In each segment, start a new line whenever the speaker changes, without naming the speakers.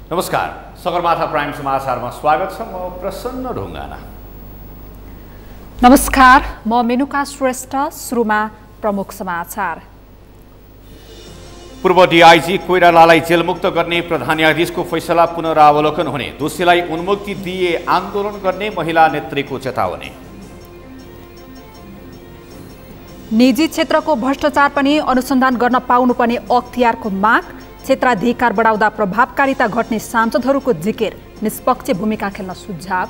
नमस्कार, सगरमाथा प्राइम समाचारमा स्वागत छ। म प्रसन्न ढुङ्गाना।
नमस्कार, म मेनुका श्रेष्ठ। सुरुमा प्रमुख समाचार।
पूर्व डीआईजी कोइरालालाई जेलमुक्त गर्ने प्रधान न्यायाधीशको फैसला पुनरावलोकन हुने, दोषीलाई उन्मुक्ति दिए आन्दोलन गर्ने महिला नेत्रीको चेतावनी।
निजी क्षेत्रको भ्रष्टाचार पनि अनुसन्धान गर्न पाउनुपर्ने अख्तियारको माग, क्षेत्राधिकार बढाउँदा प्रभावकारिता घट्ने सांसदहरूको जिकिर, निष्पक्ष भूमिका खेल्न सुझाव।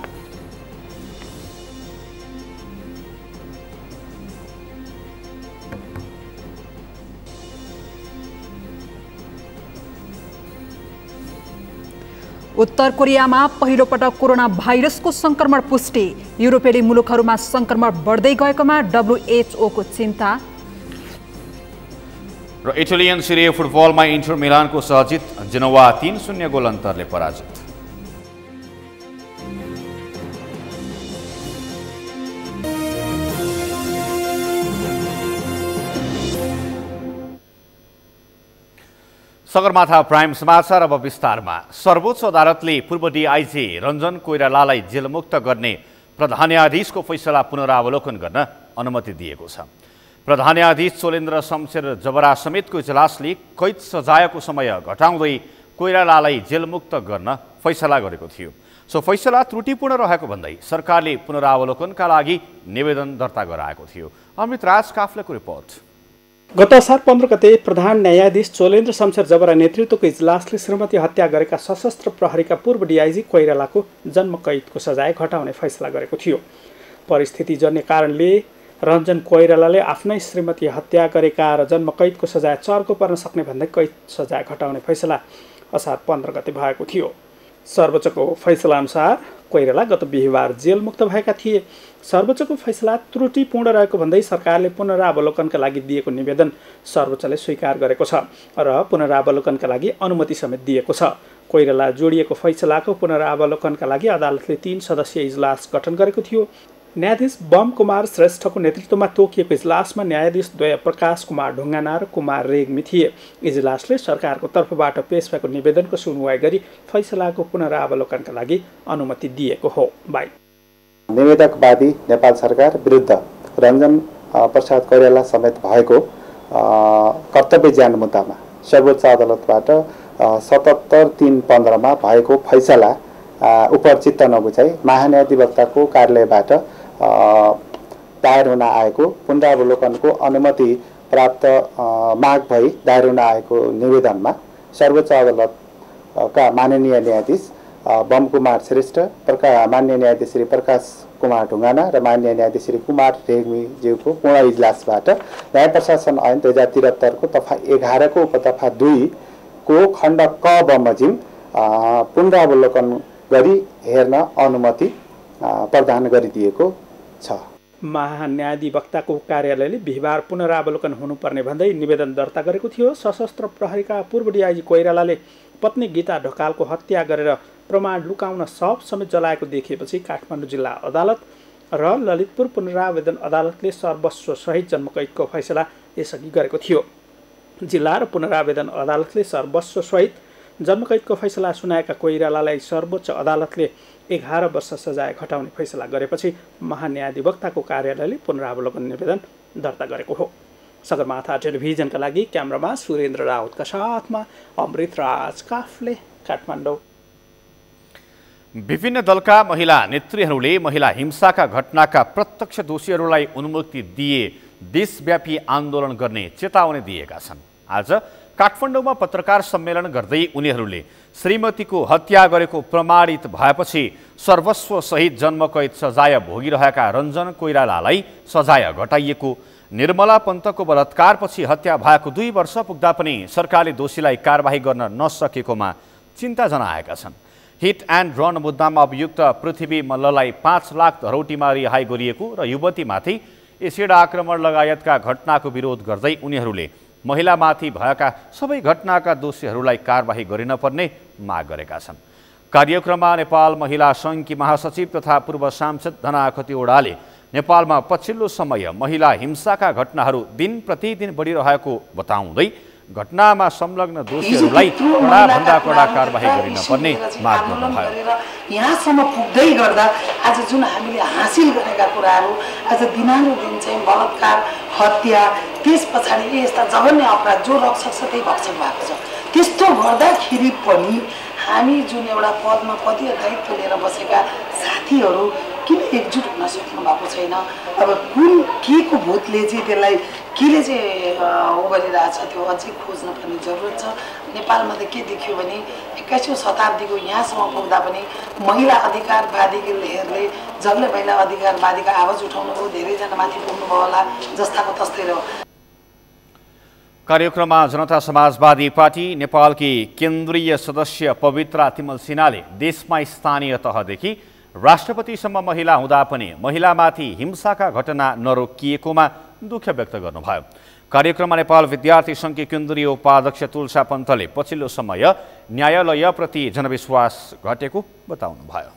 उत्तर कोरियामा पहिलो पटक कोरोना भाइरसको संक्रमण पुष्टि, युरोपेली मुलुकहरूमा संक्रमण बढ्दै गएकोमा WHO को चिन्ता।
र इटालियन सिरिया फुटबलमा इन्टर मिलानको सहजित, जेनोवा 3-0 गोल अन्तरले पराजित। सगरमाथा प्राइम समाचार अब विस्तारमा। सर्वोच्च अदालतले पूर्व डीआईजी रञ्जन कोइरालालाई जेलमुक्त गर्ने प्रधान न्यायाधीशको फैसला पुनरावलोकन गर्न अनुमति दिएको छ। प्रधान न्यायाधीश चोलेन्द्र शमशेर जबरा समेतको इजलासले कैद सजायको समय घटाउँदै कोइरालालाई जेलमुक्त गर्न फैसला गरेको थियो। सो फैसला त्रुटिपूर्ण रहेको भन्दै सरकारले पुनरावलोकनका लागि निवेदन दर्ता गराएको थियो। अमृत राज काफ्लेको रिपोर्ट।
गत असार 15 गते प्रधान न्यायाधीश चोलेन्द्र शमशेर जबरा नेतृत्वको इजलासले श्रीमती हत्या गरेका सशस्त्र प्रहरीका पूर्व डीआईजी कोइरालाको जन्मकैदको सजाय घटाउने फैसला गरेको थियो। परिस्थितिजन्य कारणले रञ्जन कोइरालाले आफ्नै श्रीमती हत्या गरेका र जन्मकैदको सजाय चर्को पर्न सक्ने भन्दै कैद सजाय घटाउने फैसला असार 15 गते भएको थियो। सर्वोच्चको फैसला अनुसार कोइराला गत बिहिबार जेलमुक्त भएका थिए। सर्वोच्चको फैसला त्रुटिपूर्ण रहेको भन्दै सरकारले पुनरावलोकनका लागि दिएको निवेदन सर्वोच्चले स्वीकार गरेको छ र पुनरावलोकनका लागि अनुमति समेत दिएको छ। कोइराला जोडिएको फैसलाको पुनरावलोकनका लागि अदालतले 3 सदस्यीय इजलास गठन गरेको थियो। न्यायाधीश बम कुमार श्रेष्ठको नेतृत्वमा तोकिएको इजलासमा न्यायाधीश द्वय प्रकाश कुमार ढुङ्गाना र कुमार रेग्मी थिए। इजलासले सरकारको तर्फबाट पेश भएको निवेदनको सुनवाई गरी फैसलाको पुनरावलोकनका लागि अनुमति दिएको हो।
निवेदकवादी नेपाल सरकार विरुद्ध रञ्जन प्रसाद कोइराला समेत भएको कर्तव्य ज्यान मुद्दामा सर्वोच्च अदालतबाट 77-3-15 मा भएको फैसला उप चित्त नबुझाइ महान्यायाधिवक्ताको कार्यालयबाट दायर हुन आएको पुनरावलोकनको अनुमति प्राप्त माग भई दायर हुन आएको निवेदनमा सर्वोच्च अदालतका माननीय न्यायाधीश बम कुमार श्रेष्ठ, मान्य न्यायाधीश श्री प्रकाश कुमार ढुङ्गाना र मान्य न्यायाधीश श्री कुमार रेग्मीज्यूको पूर्ण इजलासबाट न्याय प्रशासन ऐन 2073 को दफा 11 को उपदफा 2 को खण्ड क बमोजिम पुनरावलोकन गरी हेर्न अनुमति प्रदान गरिदिएको छ।
महान्यायाधिवक्ताको कार्यालयले बिहिबार पुनरावलोकन हुनुपर्ने भन्दै निवेदन दर्ता गरेको थियो। सशस्त्र प्रहरीका पूर्व डीआईजी कोइरालाले पत्नी गीता ढकालको हत्या गरेर प्रमाण लुकाउन शव समेत जलाएको देखिएपछि काठमाडौँ जिल्ला अदालत र ललितपुर पुनरावेदन अदालतले सर्वस्व सहित जन्मकैदको फैसला यसअघि गरेको थियो। जिल्ला र पुनरावेदन अदालतले सर्वस्व सहित जन्मकैदको फैसला सुनाएका कोइरालालाई सर्वोच्च अदालतले 11 वर्ष सजाय घटाउने फैसला गरेपछि महान्यायाधिवक्ताको कार्यालयले पुनरावलोकन निवेदन दर्ता गरेको हो। सगरमाथा टेलिभिजनका लागि क्यामेरामा सुरेन्द्र राउतका साथमा अमृत राज काफ्ले, काठमाडौँ।
विभिन्न दलका महिला नेत्रीहरूले महिला हिंसाका घटनाका प्रत्यक्ष दोषीहरूलाई उन्मुक्ति दिए देशव्यापी आन्दोलन गर्ने चेतावनी दिएका छन्। आज काठमाडौँमा पत्रकार सम्मेलन गर्दै उनीहरूले श्रीमतीको हत्या गरेको प्रमाणित भएपछि सर्वस्व सहित जन्मकैद सजाय भोगिरहेका रञ्जन कोइरालालाई सजाय घटाइएको, निर्मला पन्तको बलात्कारपछि हत्या भएको 2 वर्ष पुग्दा पनि सरकारले दोषीलाई कारबाही गर्न नसकेकोमा चिन्ता जनाएका छन्। हिट एन्ड रन मुद्दामा अभियुक्त पृथ्वी मल्ललाई 5 लाख धरौटीमा रिहाई गरिएको र युवतीमाथि एसिड आक्रमण लगायतका घटनाको विरोध गर्दै उनीहरूले महिलामाथि भएका सबै घटनाका दोषीहरूलाई कारबाही गरिनपर्ने माग गरेका छन्। कार्यक्रममा नेपाल महिला सङ्घकी महासचिव तथा पूर्व सांसद धना खतिवडाले नेपालमा पछिल्लो समय महिला हिंसाका घटनाहरू दिन प्रतिदिन बढिरहेको बताउँदै घटनामा संलग्न दोषीहरूलाई कडाभन्दा कडा कारबाही गरिन पर्ने माग गर्नुभयो।
यहाँसम्म पुग्दै गर्दा आज जुन हामीले हासिल गरेका कुराहरू आज दिनानुदिन चाहिँ बलात्कार, हत्या, त्यस पछाडि यस्ता जघन्य अपराध जो रक्षक छ त्यही भक्षक भएको छ। त्यस्तो गर्दाखेरि पनि हामी जुन एउटा पदमा पदीय दायित्व लिएर बसेका साथीहरू किन एकजुट हुन सक्नु भएको छैन? अब कुन के को भूतले चाहिँ त्यसलाई केले चाहिँ उ गरिरहेछ त्यो अझै खोज्न पर्ने जरुरत छ। नेपालमा त के देखियो भने 21औं शताब्दीको यहाँसम्म पुग्दा पनि महिला अधिकारवादीहरूले जसले महिला अधिकारवादीको आवाज उठाउनुभयो धेरैजना माथि पुग्नुभयो होला जस्ताको तस्तै रह्यो।
कार्यक्रममा जनता समाजवादी पार्टी नेपालकी केन्द्रीय सदस्य पवित्रा तिमल सिन्हाले देशमा स्थानीय तहदेखि राष्ट्रपतिसम्म महिला हुँदा पनि महिलामाथि हिंसाका घटना नरोकिएकोमा दुःख व्यक्त गर्नुभयो। कार्यक्रममा नेपाल विद्यार्थी सङ्घकी केन्द्रीय उपाध्यक्ष तुलसा पन्तले पछिल्लो समय न्यायालयप्रति जनविश्वास घटेको बताउनुभयो।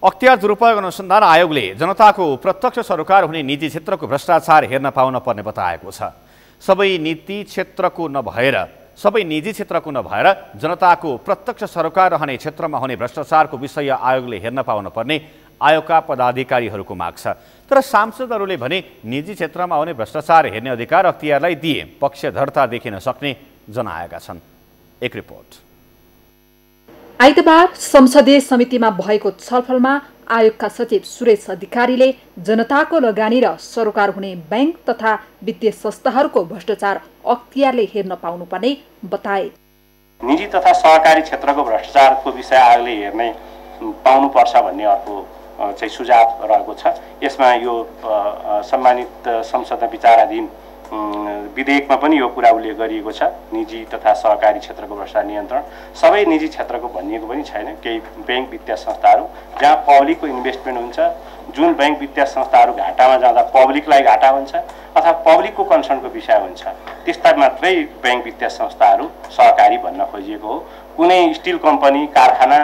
अख्तियार दुरुपयोग अनुसन्धान आयोगले जनताको प्रत्यक्ष सरोकार हुने निजी क्षेत्रको भ्रष्टाचार हेर्न पाउन पर्ने बताएको छ। सबै निजी क्षेत्रको नभएर जनताको प्रत्यक्ष सरोकार रहने क्षेत्रमा हुने भ्रष्टाचारको विषय आयोगले हेर्न पाउन पर्ने आयोगका पदाधिकारीहरूको माग छ। तर सांसदहरूले भने निजी क्षेत्रमा हुने भ्रष्टाचार हेर्ने अधिकार अख्तियारलाई दिए पक्षधरता देखिन सक्ने जनाएका छन्। एक रिपोर्ट।
आइतबार संसदीय समितिमा भएको छलफलमा आयोगका सचिव सुरेश अधिकारीले जनताको लगानी र सरोकार हुने बैंक तथा वित्तीय संस्थाहरूको भ्रष्टाचार अख्तियारले हेर्न पाउनुपर्ने बताए।
निजी तथा सहकारी क्षेत्रको भ्रष्टाचारको विषय आयोगले हेर्ने पाउनुपर्छ भन्ने अर्को चाहिँ सुझाव रहेको छ। यसमा यो सम्मानित संसदमा विचाराधीन विधेयकमा पनि यो कुरा उल्लेख गरिएको छ। निजी तथा सहकारी क्षेत्रको भ्रष्टाचार नियन्त्रण सबै निजी क्षेत्रको भनिएको पनि छैन। केही बैंक वित्तीय संस्थाहरू जहाँ पब्लिकको इन्भेस्टमेन्ट हुन्छ, जुन बैंक वित्तीय संस्थाहरू घाटामा जाँदा पब्लिकलाई घाटा हुन्छ अथवा पब्लिकको कन्सर्नको विषय हुन्छ त्यस्ता मात्रै बैंक वित्तीय संस्थाहरू सहकारी भन्न खोजिएको हो। कुनै स्टिल कम्पनी कारखाना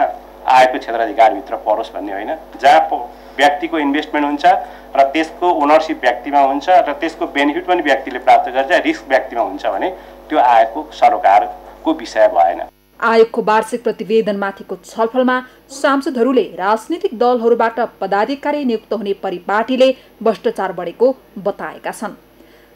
आएको क्षेत्राधिकारभित्र परोस् भन्ने होइन। जहाँ व्यक्तिको इन्भेस्टमेन्ट हुन्छ र त्यसको ओनरसिप व्यक्तिमा हुन्छ र त्यसको बेनिफिट पनि व्यक्तिले प्राप्त गर्छ, रिस्क व्यक्तिमा हुन्छ भने त्यो आयोगको सरोकारको विषय भएन।
आयोगको वार्षिक प्रतिवेदनमाथिको छलफलमा सांसदहरूले राजनीतिक दलहरूबाट पदाधिकारी नियुक्त हुने परिपाटीले भ्रष्टाचार बढेको बताएका छन्।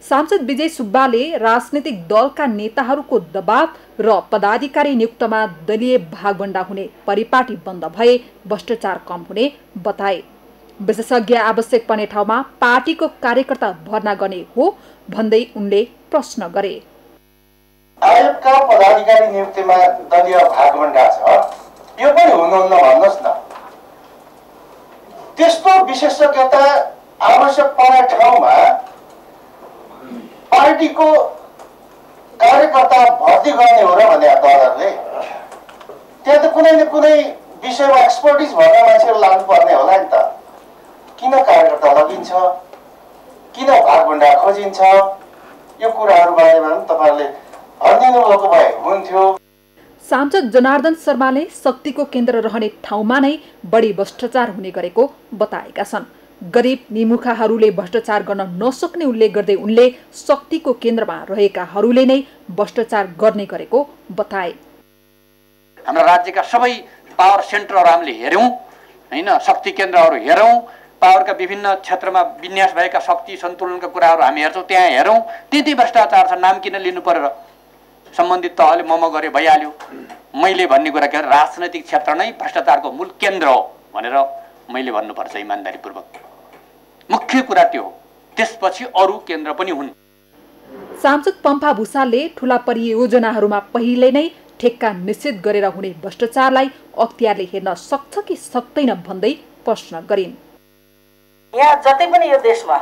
सांसद विजय सुब्बाले राजनीतिक दलका नेताहरूको दबाव र पदाधिकारी नियुक्तमा दलीय भागभण्डा हुने परिपाटी बन्द भए भ्रष्टाचार कम हुने बताए। विशेषज्ञ आवश्यक पर्ने ठाउँमा पार्टीको कार्यकर्ता भर्ना गर्ने हो भन्दै उनले प्रश्न गरे।
आयोगका पदाधिकारी नियुक्तिमा दलीय भागभण्डा छ, यो पनि हुनुहुन्न भन्नुहोस् न। त्यस्तो विशेषज्ञता आवश्यक पर्ने ठाउँमा पार्टीको कार्यकर्ता भर्ती गर्ने हो र भने दलहरूले त्यहाँ त कुनै न कुनै विषयमा एक्सपर्टिज भएका मान्छेहरू लाग्नुपर्ने होला नि त। किन कार्यकर्ता लगिन्छ, किन भागभण्डा खोजिन्छ, यो कुराहरू बारेमा पनि तपाईँहरूले भनिदिनु भएको भए हुन्थ्यो।
सांसद जनार्दन शर्माले शक्तिको केन्द्र रहने ठाउँमा नै बढी भ्रष्टाचार हुने गरेको बताएका छन्। गरिब निमुखाहरूले भ्रष्टाचार गर्न नसक्ने उल्लेख गर्दै उनले शक्तिको केन्द्रमा रहेकाहरूले नै भ्रष्टाचार गर्ने गरेको बताए।
हाम्रो राज्यका सबै पावर सेन्टरहरू हामीले हेऱ्यौँ हैन, शक्ति केन्द्रहरू हेरौँ, पावरका विभिन्न क्षेत्रमा विन्यास भएका शक्ति सन्तुलनका कुराहरू हामी हेर्छौँ, त्यहाँ हेरौँ त्यति भ्रष्टाचार छ। नाम किन लिनु पर्यो र? सम्बन्धित तहले मम गरे भइहाल्यो। मैले भन्ने कुरा के राजनैतिक क्षेत्र नै भ्रष्टाचारको मूल केन्द्र हो भनेर मैले भन्नुपर्छ इमानदारीपूर्वक। मुख्य कुरा त्यो हो, त्यसपछि अरू केन्द्र पनि हुन्।
सांसद पम्फा भूषालले ठूला परियोजनाहरूमा पहिले नै ठेक्का निश्चित गरेर हुने भ्रष्टाचारलाई अख्तियारले हेर्न सक्छ कि सक्दैन भन्दै प्रश्न गरिन्।
यहाँ जति पनि यो देशमा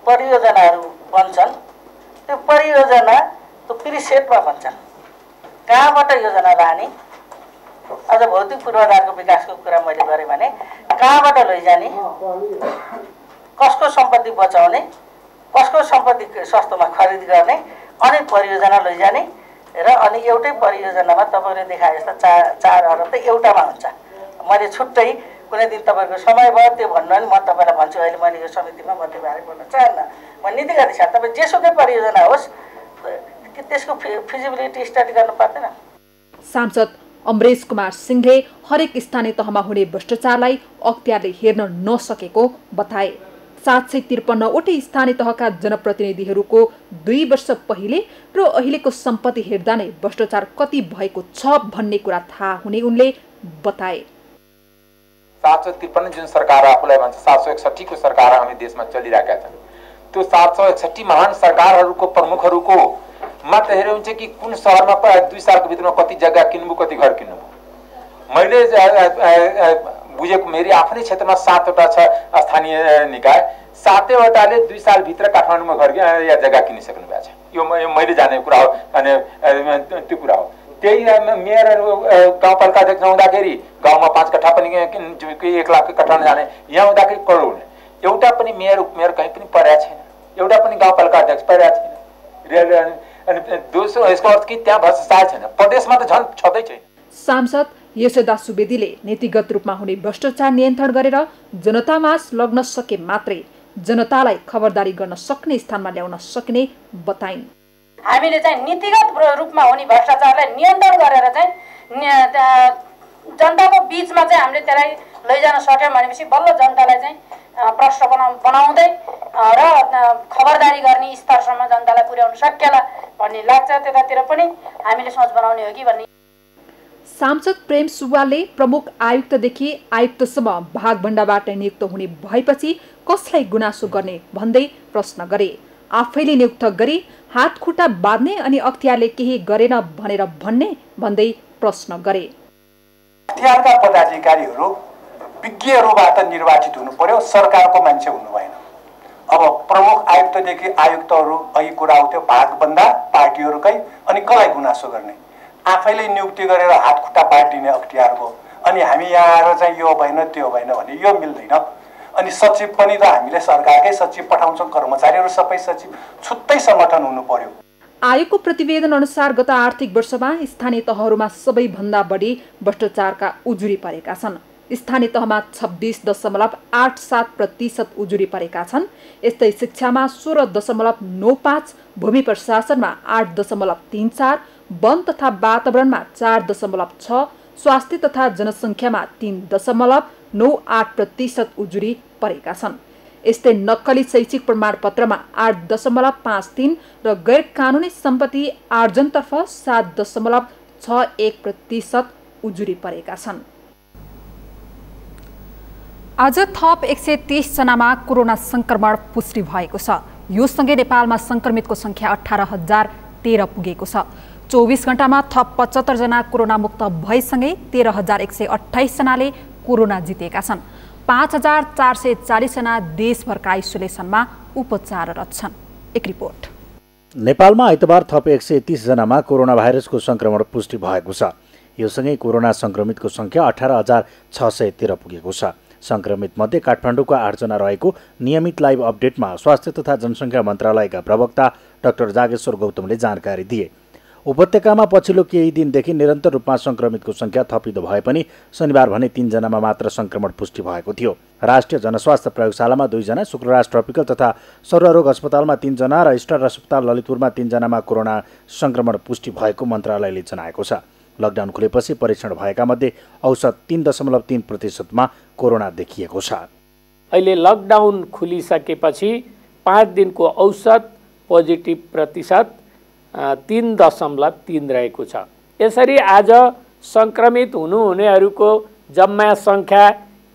परियोजनाहरू बन्छन् त्यो परियोजना त्यो प्रिसेटमा बन्छन्। कहाँबाट योजना लाने, अझ भौतिक पूर्वाधारको विकासको कुरा मैले गरेँ भने कहाँबाट लैजाने, कसको सम्पत्ति बचाउने, कसको सम्पत्ति सस्तोमा खरिद गर्ने, अनि परियोजना लैजाने र अनि एउटै परियोजनामा तपाईँले देखाए जस्ता चार अरब त एउटामा हुन्छ। मैले छुट्टै कुनै दिन तपाईँको समय भयो त्यो भन्नु भने म तपाईँलाई भन्छु अहिले मैले यो समितिमा म त्यो बारे बोल्न चाहन्न। म नीतिगत हिसाब तपाईँ जेसुकै परियोजना होस् त्यसको फिजिबिलिटी स्टडी गर्नु पर्दैन।
सांसद अमरेश कुमार सिंहले हरेक स्थानीय तहमा हुने भ्रष्टाचारलाई अख्तियारले हेर्न नसकेको बताए। 753वटै स्थानीय तहका जनप्रतिनिधिहरूको 2 वर्ष पहिले र अहिलेको सम्पत्ति हेर्दा नै भ्रष्टाचार कति भएको छ भन्ने कुरा थाहा हुने उनले बताए।
753 जुन सरकार आफूलाई भन्छ 761 को सरकार हामी देशमा चलिरहेका छन्, त्यो 761 महान सरकारहरूको प्रमुखहरूको मात्र हेरे हुन्छ कि कुन सहरमा 2 सालको भित्रमा कति जग्गा किन्नु, कति घर किन्नु। मैले बुझेको मेरी आफ्नै क्षेत्रमा 7वटा छ स्थानीय निकाय, 7वटाले 2 सालभित्र काठमाडौँमा घर या जग्गा किनिसक्नु भएको छ। यो मैले जानेको कुरा हो अनि त्यो कुरा हो। त्यही मेयर गाउँपालिका अध्यक्ष हुँदाखेरि गाउँमा 5 कट्ठा पनि 1 लाख कट्ठा जाने, यहाँ हुँदाखेरि करोड हुने। एउटा पनि मेयर उपमेयर कहीँ पनि परेको छैन, एउटा पनि गाउँपालिका अध्यक्ष परेको छैन। अनि दोस्रो यसको अर्थ कि त्यहाँ भ्रष्टाचार छैन, प्रदेशमा त झन् छँदै छैन।
सांसद यशोदा सुवेदीले नीतिगत रूपमा हुने भ्रष्टाचार नियन्त्रण गरेर जनतामाझ लग्न सके मात्रै जनतालाई खबरदारी गर्न सक्ने स्थानमा ल्याउन सक्ने बताइन्।
हामीले चाहिँ नीतिगत रूपमा हुने भ्रष्टाचारलाई नियन्त्रण गरेर चाहिँ जनताको बीचमा चाहिँ हामीले त्यसलाई लैजान सक्यौँ भनेपछि बल्ल जनतालाई चाहिँ प्रश्न बनाउँदै र खबरदारी गर्ने स्तरसम्म जनतालाई पुर्याउन सकिएला भन्ने लाग्छ। त्यतातिर पनि हामीले सोच बनाउने हो कि भन्ने।
सांसद प्रेम सुब्बाले प्रमुख आयुक्तदेखि आयुक्तसम्म भागभण्डाबाट नियुक्त हुने भएपछि कसलाई गुनासो गर्ने भन्दै प्रश्न गरे। आफैले नियुक्त गरी हात खुट्टा बाँध्ने अनि अख्तियारले केही गरेन भनेर भन्दै प्रश्न गरे।
अख्तियारका पदाधिकारीहरू विज्ञहरूबाट निर्वाचित हुनु पर्यो, सरकारको मान्छे हुनु भएन। अब प्रमुख आयुक्तदेखि आयुक्तहरू अघि कुरा आउँथ्यो भागभन्दा पार्टीहरूकै, अनि कसलाई गुनासो गर्ने? आफैले नियुक्ति गरेर हात खुट्टा बाँडिने अख्तियारको, अनि हामी यहाँ आएर चाहिँ यो भएन त्यो भएन भने यो मिल्दैन। अनि सचिव पनि त हामीले सरकारकै सचिव पठाउँछौँ, कर्मचारीहरू सबै सचिव छुट्टै संगठन हुनु पर्यो।
आयोगको प्रतिवेदन अनुसार गत आर्थिक वर्षमा स्थानीय तहहरूमा सबैभन्दा बढी भ्रष्टाचारका उजुरी परेका छन्। स्थानीय तहमा 26.87% उजुरी परेका छन्। यस्तै शिक्षामा 16.95, भूमि प्रशासनमा 8.34, वन तथा वातावरणमा 4.6, स्वास्थ्य तथा जनसङ्ख्यामा 3.98% उजुरी परेका छन्। यस्तै नक्कली शैक्षिक प्रमाणपत्रमा 8.53 र गैर कानुनी सम्पत्ति आर्जनतर्फ 7.61% उजुरी परेका छन्। आज थप 130 जनामा कोरोना संक्रमण पुष्टि भएको छ। यो सँगै नेपालमा संक्रमितको संख्या 18,013 पुगेको छ। 24 घण्टामा थप 75 जना कोरोना मुक्त भएसँगै 13,128 जनाले कोरोना जितेका छन्। 5,440 जना देशभरका आइसोलेसनमा उपचाररत छन्। एक रिपोर्ट।
नेपालमा आइतबार थप 130 जनामा कोरोना भाइरसको संक्रमण पुष्टि भएको छ। यो सँगै कोरोना संक्रमितको संख्या 18,613 पुगेको छ। संक्रमित मध्ये काठमाडौँका 8 जना रहेको नियमित लाइभ अपडेटमा स्वास्थ्य तथा जनसङ्ख्या मन्त्रालयका प्रवक्ता डाक्टर जागेश्वर गौतमले जानकारी दिए। उपत्यकामा पछिल्लो केही दिनदेखि निरन्तर रूपमा संक्रमितको संख्या थपिँदो भए पनि शनिबार भने 3 जनामा मात्र संक्रमण पुष्टि भएको थियो। राष्ट्रिय जनस्वास्थ्य प्रयोगशालामा 2 जना, शुक्रराज ट्रपिकल तथा सर्वरोग अस्पतालमा 3 जना र स्टार अस्पताल ललितपुरमा 3 जनामा कोरोना संक्रमण पुष्टि भएको मन्त्रालयले जनाएको छ। लकडाउन खुलेपछि परीक्षण भएका मध्ये औसत 3.3%मा कोरोना देखिएको छ।
अहिले लकडाउन खुलिसकेपछि 5 दिनको औसत पोजिटिभ प्रतिशत 3.3 रहेको छ। यसरी आज संक्रमित हुनुहुनेहरूको जम्मा सङ्ख्या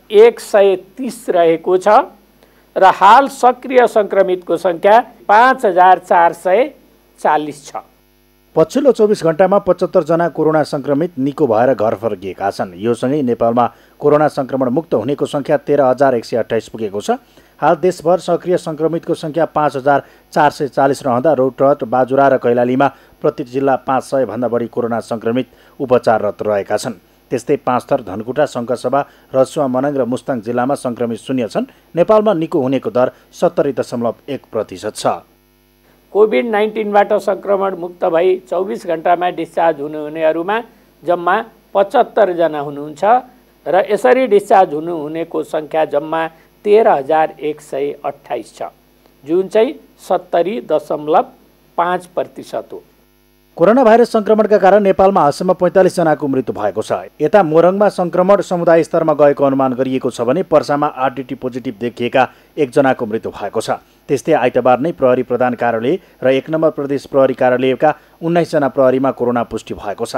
130 रहेको छ र हाल सक्रिय संक्रमितको सङ्ख्या 5,440 छ।
पछिल्लो 24 घण्टामा 75 जना कोरोना संक्रमित निको भएर घर फर्किएका छन्। यो सँगै नेपालमा कोरोना संक्रमण मुक्त हुनेको संख्या 13,128 पुगेको छ। हाल देशभर सक्रिय संक्रमितको संख्या 5,440 रहँदा रौतहट, बाजुरा र कैलालीमा प्रति जिल्ला 500 भन्दा बढी कोरोना संक्रमित उपचाररत रहेका छन्। त्यस्तै पाँचथर, धनकुटा, शङ्करसभा, रसुवा, मनाङ र मुस्ताङ जिल्लामा संक्रमित शून्य छन्। नेपालमा निको हुनेको दर 70.1% छ।
कोभिड-19बाट संक्रमण मुक्त भई 24 घण्टामा डिस्चार्ज हुनुहुनेहरूमा जम्मा 75 जना हुनुहुन्छ र यसरी डिस्चार्ज हुनेको सङ्ख्या जम्मा 13,128 छ, जुन चाहिँ 70.5% हो।
कोरोना भाइरस सङ्क्रमणका कारण नेपालमा हालसम्म 45 जनाको मृत्यु भएको छ। यता मोरङमा सङ्क्रमण समुदाय स्तरमा गएको अनुमान गरिएको छ भने पर्सामा आरडीटी पोजिटिभ देखिएका 1 जनाको मृत्यु भएको छ। त्यस्तै आइतबार नै प्रहरी प्रधान कार्यालय र 1 नम्बर प्रदेश प्रहरी कार्यालयका 19 जना प्रहरीमा कोरोना पुष्टि भएको छ।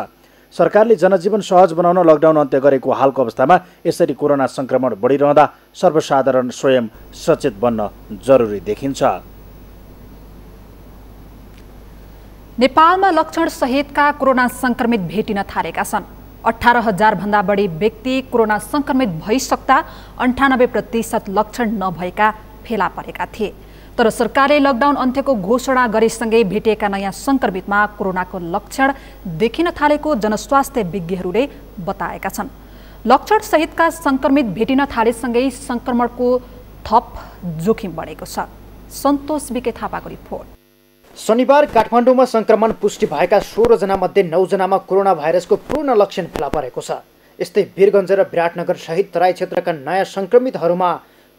सरकारले जनजीवन सहज बनाउन लकडाउन अन्त्य गरेको हालको अवस्थामा यसरी कोरोना सङ्क्रमण बढिरहँदा सर्वसाधारण स्वयं सचेत बन्न जरुरी देखिन्छ।
नेपालमा लक्षण सहितका कोरोना सङ्क्रमित भेटिन थालेका छन्। 18,000 भन्दा बढी व्यक्ति कोरोना सङ्क्रमित भइसक्दा 98% लक्षण नभएका फेला परेका थिए। तर सरकारले लकडाउन अन्त्यको घोषणा गरेसँगै भेटिएका नयाँ सङ्क्रमितमा कोरोनाको लक्षण देखिन थालेको जनस्वास्थ्य विज्ञहरूले बताएका छन्। लक्षण सहितका सङ्क्रमित भेटिन थालेसँगै सङ्क्रमणको थप जोखिम बढेको छ। सन्तोष बिके थापाको रिपोर्ट।
शनिबार काठमाडौँमा सङ्क्रमण पुष्टि भएका 16 जनामध्ये 9 जनामा कोरोना भाइरसको पूर्ण लक्षण फेला परेको छ। यस्तै वीरगञ्ज र विराटनगर सहित तराई क्षेत्रका नयाँ सङ्क्रमितहरूमा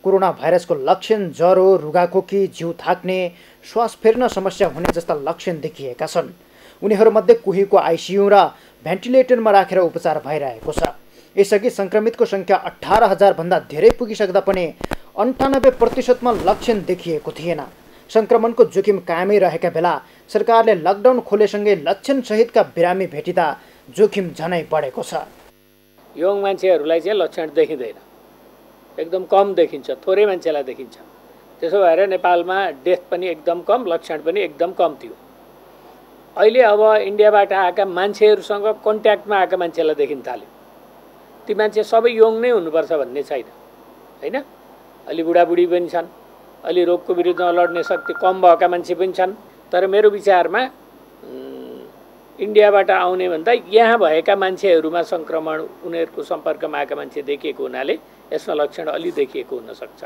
कोरोना भाइरसको लक्षण ज्वरो, रुगाखोकी, जिउ थाक्ने, श्वास फेर्न समस्या हुने जस्ता लक्षण देखिएका छन्। उनीहरूमध्ये कोहीको आइसियु र भेन्टिलेटरमा राखेर उपचार भइरहेको छ। यसअघि सङ्क्रमितको सङ्ख्या 18,000 भन्दा धेरै पुगिसक्दा पनि 98% मा लक्षण देखिएको थिएन। सङ्क्रमणको जोखिम कायमै रहेका बेला सरकारले लकडाउन खोलेसँगै लक्षण सहितका बिरामी भेटिँदा जोखिम झनै बढेको छ।
यङ मान्छेहरूलाई चाहिँ लक्षण देखिँदैन, एकदम कम देखिन्छ, थोरै मान्छेलाई देखिन्छ। त्यसो भएर नेपालमा डेथ पनि एकदम कम, लक्षण पनि एकदम कम थियो। अहिले अब इन्डियाबाट आएका मान्छेहरूसँग कन्ट्याक्टमा आएका मान्छेलाई देखिन थाल्यो। ती मान्छे सबै यङ नै हुनुपर्छ भन्ने छैन, होइन? अलि बुढाबुढी पनि छन्, अलि रोगको विरुद्धमा लड्ने शक्ति कम भएका मान्छे पनि छन्। तर मेरो विचारमा इन्डियाबाट आउने भन्दा यहाँ भएका मान्छेहरूमा सङ्क्रमण, उनीहरूको सम्पर्कमा आएका मान्छे देखिएको हुनाले यसमा लक्षण अलि देखिएको हुनसक्छ।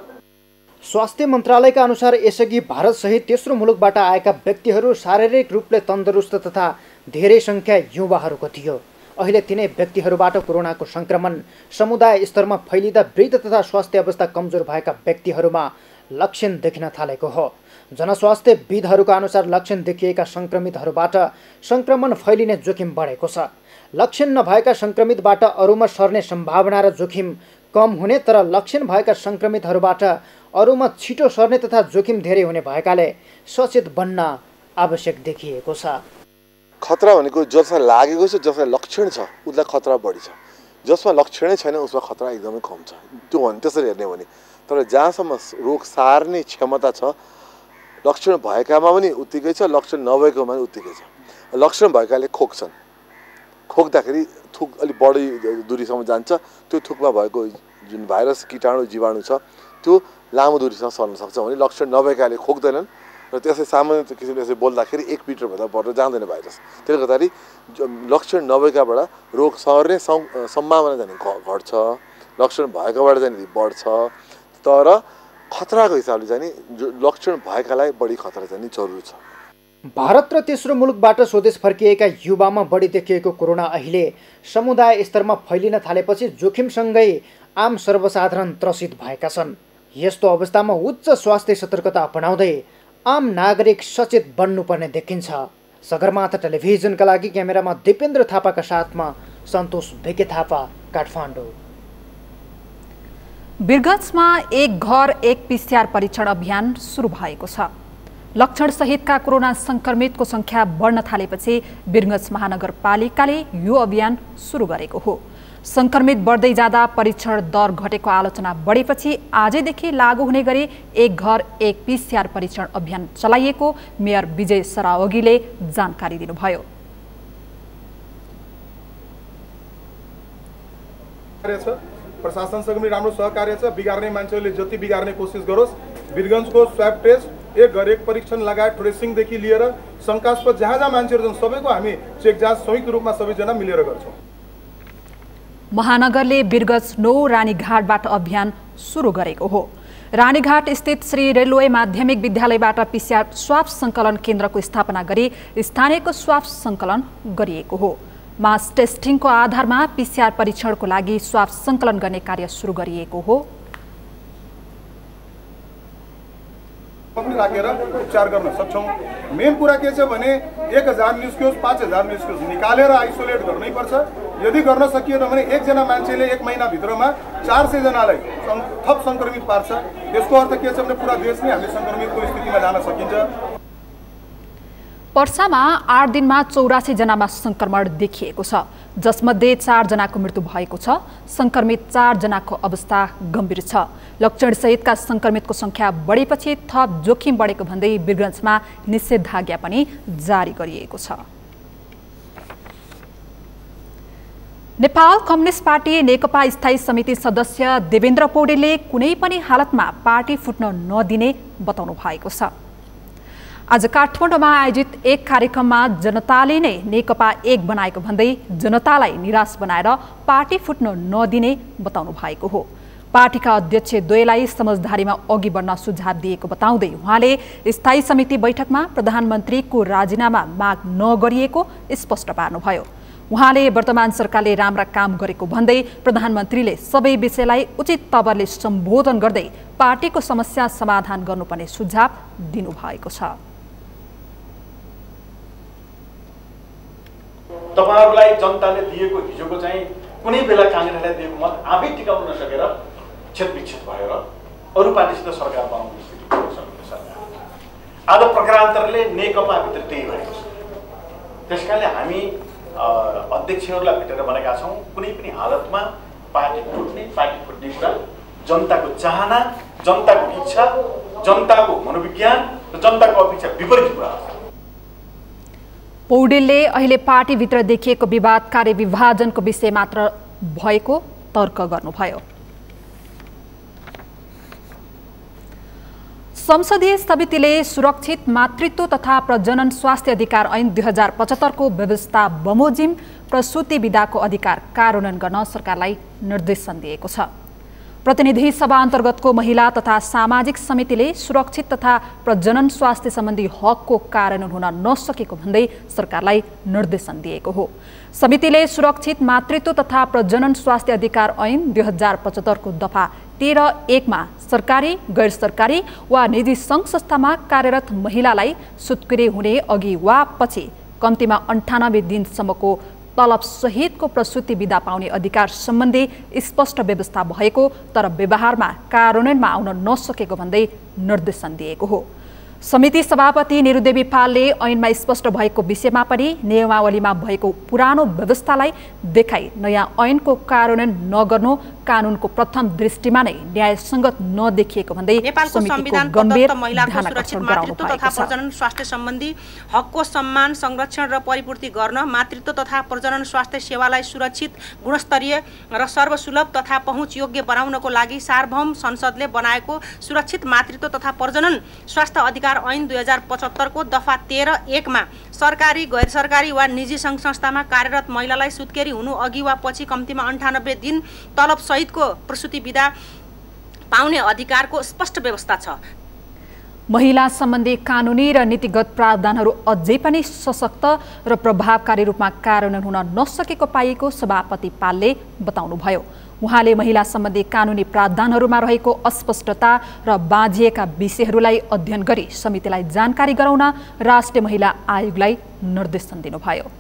स्वास्थ्य मन्त्रालयका अनुसार यसअघि भारतसहित तेस्रो मुलुकबाट आएका व्यक्तिहरू शारीरिक रूपले तन्दुरुस्त तथा धेरै सङ्ख्या युवाहरूको थियो। अहिले तिनै व्यक्तिहरूबाट कोरोनाको सङ्क्रमण समुदाय स्तरमा फैलिँदा वृद्ध तथा स्वास्थ्य अवस्था कमजोर भएका व्यक्तिहरूमा लक्षण देखिन थालेको हो। जनस्वास्थ्यविदहरूका अनुसार लक्षण देखिएका सङ्क्रमितहरूबाट सङ्क्रमण फैलिने जोखिम बढेको छ। लक्षण नभएका सङ्क्रमितबाट अरूमा सर्ने सम्भावना र जोखिम कम हुने, तर लक्षण भएका सङ्क्रमितहरूबाट अरूमा छिटो सर्ने तथा जोखिम धेरै हुने भएकाले सचेत बन्न आवश्यक देखिएको छ।
खतरा भनेको जसलाई लागेको छ, जसलाई लक्षण छ उसलाई खतरा बढी छ। जसमा लक्षणै छैन उसमा खतरा एकदमै कम छ। त्यो भने त्यसरी हेर्ने भने, तर जहाँसम्म रोग सार्ने क्षमता छ लक्षण भएकामा पनि उत्तिकै छ, लक्षण नभएकोमा पनि उत्तिकै छ। लक्षण भएकाले खोक्छन्, खोक्दाखेरि थुक अलिक बढी दूरीसम्म जान्छ। त्यो थुकमा भएको जुन भाइरस, कीटाणु, जीवाणु छ त्यो लामो दूरीसम्म सर्न सक्छ भने लक्षण नभएकाले खोक्दैनन् र त्यसै सामान्य किसिमले यसरी बोल्दाखेरि 1 मिटरभन्दा बढेर जाँदैन भाइरस। त्यसले गर्दाखेरि लक्षण नभएकाबाट रोग सर्ने सम्भावना चाहिँ घट्छ, लक्षण भएकोबाट चाहिँ बढ्छ। तर खतराको हिसाबले चाहिँ लक्षण भएकालाई बढी खतरा चाहिँ जरुरी छ।
भारत र तेस्रो मुलुकबाट स्वदेश फर्किएका युवामा बढी देखिएको कोरोना अहिले समुदाय स्तरमा फैलिन थालेपछि जोखिमसँगै आम सर्वसाधारण त्रसित भएका छन्। यस्तो अवस्थामा उच्च स्वास्थ्य सतर्कता अपनाउँदै आम नागरिक सचेत बन्नुपर्ने देखिन्छ। सगरमाथा टेलिभिजनका लागि क्यामेरामा दिपेन्द्र थापाका साथमा सन्तोष भेके थापा, काठमाडौँ।
वीरगञ्जमा एक घर एक PCR परीक्षण अभियान सुरु भएको छ। लक्षण सहितका कोरोना सङ्क्रमितको सङ्ख्या बढ्न थालेपछि वीरगञ्ज महानगरपालिकाले यो अभियान सुरु गरेको हो। सङ्क्रमित बढ्दै जाँदा परीक्षण दर घटेको आलोचना बढेपछि आजैदेखि लागू हुने गरी एक घर एक PCR परीक्षण अभियान चलाइएको मेयर विजय सरावगीले जानकारी दिनुभयो।
प्रशासनसँग पनि राम्रो सहकार्य छ। बिगार्ने मान्छेहरूले जति बिगार्ने कोसिस गरोस्। वीरगञ्जको स्वाब टेस्ट, एक घर एक परीक्षण लगायत ट्रेसिङदेखि लिएर शङ्कास्पद जहाँ जहाँ मान्छेहरू छन् सबैको हामी चेक जाँच संयुक्त रूपमा सबैजना मिलेर गर्छौँ।
महानगरले वीरगञ्ज 9 रानीघाटबाट अभियान सुरु गरेको हो। रानीघाट स्थित श्री रेलवे माध्यमिक विद्यालयबाट PCR स्वाब सङ्कलन केन्द्रको स्थापना गरी स्थानीयको स्वाब सङ्कलन गरिएको हो। मास टेस्टिङको आधारमा PCR परीक्षणको लागि स्वाब सङ्कलन गर्ने कार्य सुरु गरिएको हो।
राखेर उपचार गर्न सक्छौँ। मेन कुरा के छ भने 1000 निस्कियोस् 5000 निस्कियोस् निकालेर आइसोलेट गर्नै पर्छ। यदि गर्न सकिएन भने एकजना मान्छेले 1 महिनाभित्रमा 400 जनालाई थप सङ्क्रमित पार्छ। यसको अर्थ के छ भने पुरा देश नै हामी सङ्क्रमितको स्थितिमा जान सकिन्छ।
पर्सामा 8 दिनमा 84 जनामा सङ्क्रमण देखिएको छ, जसमध्ये 4 जनाको मृत्यु भएको छ। सङ्क्रमित 4 जनाको अवस्था गम्भीर छ। लक्षणसहितका सङ्क्रमितको सङ्ख्या बढेपछि थप जोखिम बढेको भन्दै वीरगञ्जमा निषेधाज्ञा पनि जारी गरिएको छ। नेपाल कम्युनिस्ट पार्टी नेकपा स्थायी समिति सदस्य देवेन्द्र पौडेलले कुनै पनि हालतमा पार्टी फुट्न नदिने बताउनु भएको छ। आज काठमाडौँमा आयोजित एक कार्यक्रममा जनताले नै नेकपा एक बनाएको भन्दै जनतालाई निराश बनाएर पार्टी फुट्न नदिने बताउनु भएको हो। पार्टीका अध्यक्ष द्वयलाई समझदारीमा अघि बढ्न सुझाव दिएको बताउँदै उहाँले स्थायी समिति बैठकमा प्रधानमन्त्रीको राजीनामा माग नगरिएको स्पष्ट पार्नुभयो। उहाँले वर्तमान सरकारले राम्रा काम गरेको भन्दै प्रधानमन्त्रीले सबै विषयलाई उचित तवरले सम्बोधन गर्दै पार्टीको समस्या समाधान गर्नुपर्ने सुझाव दिनुभएको छ।
तपाईहरुलाई जनताले दिएको हिजोको चाहिँ कुनै बेला कांग्रेसलाई दिएको मत आफै टिकाउन नसकेर छेदविच्छेद भएर अरु पार्टीसित सरकार बनाउने स्थिति पुग्छ सरकार। आज प्रकारान्तरले नेकपा भित्र त्यही भएको छ। त्यसकारणले हामी अध्यक्षहरूलाई भेटेर भनेका छौं कुनै पनि हालतमा पार्टी फुट्ने कुरा जनताको चाहना, जनताको इच्छा, जनताको मनोविज्ञान र जनताको अपेक्षा विपरीत कुरा हो।
पौडेलले अहिले पार्टीभित्र देखिएको विवाद कार्यविभाजनको विषय मात्र भएको तर्क गर्नुभयो। संसदीय समितिले सुरक्षित मातृत्व तथा प्रजनन स्वास्थ्य अधिकार ऐन 2075 को व्यवस्था बमोजिम प्रसूति विधाको अधिकार कार्यान्वयन गर्न सरकारलाई निर्देशन दिएको छ। प्रतिनिधि सभा अन्तर्गतको महिला तथा सामाजिक समितिले सुरक्षित तथा प्रजनन स्वास्थ्य सम्बन्धी हकको कार्यान्वयन हुन नसकेको भन्दै सरकारलाई निर्देशन दिएको हो। समितिले सुरक्षित मातृत्व तथा प्रजनन स्वास्थ्य अधिकार ऐन 2075 को दफा 13(1) मा सरकारी, गैर सरकारी वा निजी सङ्घ संस्थामा कार्यरत महिलालाई सुत्केरी हुने अघि वा पछि कम्तीमा 98 दिनसम्मको तलब सहितको प्रसूति विधा पाउने अधिकार सम्बन्धी स्पष्ट व्यवस्था भएको तर व्यवहारमा कार्यान्वयनमा आउन नसकेको भन्दै निर्देशन दिएको हो। समिति सभापति निरुदेवी पालले ऐनमा स्पष्ट भएको विषयमा पनि नियमावलीमा भएको पुरानो व्यवस्थालाई देखाई नयाँ ऐनको कार्यान्वयन नगर्नु कानुनको प्रथम दृष्टिमा नै न्यायसङ्गत नदेखिएको भन्दै
नेपालको संविधान प्रदत्त महिलाको सुरक्षित मातृत्व तथा प्रजनन स्वास्थ्य सम्बन्धी हकको सम्मान, संरक्षण र परिपूर्ति गर्न, मातृत्व तथा प्रजनन स्वास्थ्य सेवालाई सुरक्षित, गुणस्तरीय र सर्वसुलभ तथा पहुँचयोग्य बनाउनको लागि सार्वभौम संसदले बनाएको सुरक्षित मातृत्व तथा प्रजनन स्वास्थ्य अधिकार ऐन 2075 को दफा 13(1) मा सरकारी, गैर सरकारी वा निजी सङ्घ संस्थामा कार्यरत महिलालाई सुत्केरी हुनु अघि वा पछि कम्तीमा 98 दिन तलब सहितको प्रसूति विधा पाउने अधिकारको स्पष्ट व्यवस्था छ।
महिला सम्बन्धी कानुनी र नीतिगत प्रावधानहरू अझै पनि सशक्त र प्रभावकारी रूपमा कार्यान्वयन हुन नसकेको पाइएको सभापति पालले बताउनुभयो। उहाँले महिला सम्बन्धी कानुनी प्रावधानहरूमा रहेको अस्पष्टता र बाँझिएका विषयहरूलाई अध्ययन गरी समितिलाई जानकारी गराउन राष्ट्रिय महिला आयोगलाई निर्देशन दिनुभयो।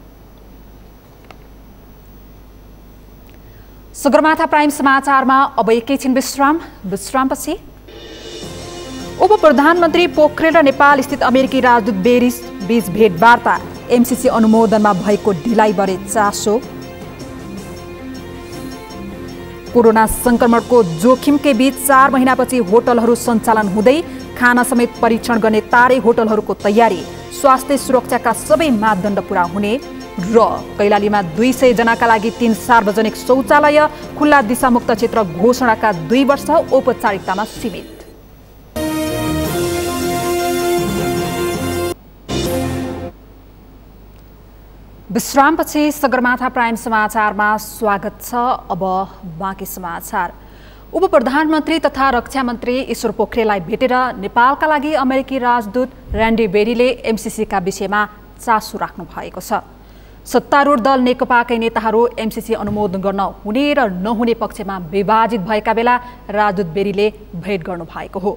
सगरमाथा प्राइम समाचारमा अब एकैछिन विश्रामपछि उप प्रधानमन्त्री पोखरेल र नेपाल स्थित अमेरिकी राजदूत बीच भेटवार्ता, एमसीसी अनुमोदनमा भएको ढिलाइ बढे चासो, कोरोना संक्रमणको जोखिमकै बीच 4 महिनापछि होटलहरू सञ्चालन हुँदै खाना समेत परीक्षण गर्ने तारै होटलहरूको तयारी, स्वास्थ्य सुरक्षाका सबै मापदण्ड पूरा हुने र कैलालीमा 200 जनाका लागि 3 सार्वजनिक शौचालय खुल्ला दिशामुक्त क्षेत्र घोषणाका 2 वर्ष औपचारिकतामा सीमित। विश्रामपछि सगरमाथा प्राइम समाचारमा स्वागत छ। अब बाँकी समाचार। उप प्रधानमन्त्री तथा रक्षा मन्त्री ईश्वर पोखरेललाई भेटेर नेपालका लागि अमेरिकी राजदूत र्यान्डी बेरीले एमसीसीका विषयमा चासो राख्नु भएको छ। सत्तारूढ दल नेकपाकै नेताहरू एमसीसी अनुमोदन गर्न हुने र नहुने पक्षमा विभाजित भएका बेला राजदूत बेरीले भेट गर्नुभएको हो।